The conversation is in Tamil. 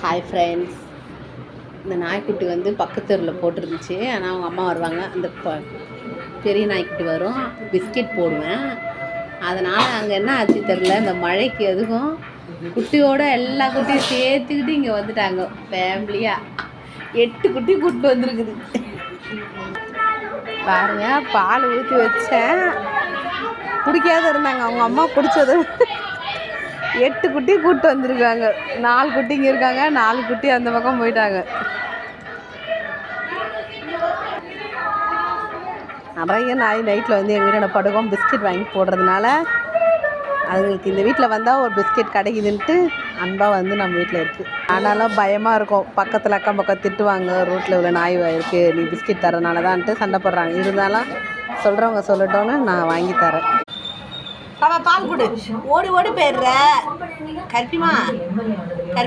ஹாய் ஃப்ரெண்ட்ஸ், இந்த நாய்க்குட்டி வந்து பக்கத்து தெருவில் போட்டிருந்துச்சு. ஆனால் அவங்க அம்மா வருவாங்க, அந்த பெரிய நாய்க்குட்டி வரும், பிஸ்கெட் போடுவேன். அதனால் அங்கே என்ன ஆச்சு தெரில, இந்த மழைக்கு எதுக்கும் குட்டியோட எல்லா குட்டியும் சேர்த்துக்கிட்டு இங்கே வந்துட்டாங்க. ஃபேமிலியாக 8 குட்டி கூப்பிட்டு வந்துருக்குது பாருங்க. பால் ஊற்றி வச்சேன், குடிக்காத இருந்தாங்க. அவங்க அம்மா குடித்தது 8 குட்டி கூப்பிட்டு வந்துருக்காங்க. 4 குட்டிங்க இருக்காங்க, 4 குட்டி அந்த பக்கம் போயிட்டாங்க. நிறைய நாய் நைட்டில் வந்து எங்கள் வீட்டோட படுக்கும் பிஸ்கெட் வாங்கி போடுறதுனால அதுங்களுக்கு இந்த வீட்டில் வந்தால் ஒரு பிஸ்கெட் கிடைக்குதுன்ட்டு அன்பாக வந்து நம்ம வீட்டில் இருக்குது. ஆனாலும் பயமாக இருக்கும், பக்கத்தில் அக்கம் பக்கம் திட்டுவாங்க, ரோட்டில் இவ்வளோ நாய் இருக்குது, நீ பிஸ்கெட் தரதுனால தான்ட்டு சண்டை போடுறாங்க. இருந்தாலும் சொல்கிறவங்க சொல்லட்டோன்னு நான் வாங்கி தரேன். பாப்பா பால் கொடு, ஓடி ஓடி போயிடுற கருப்பிமா.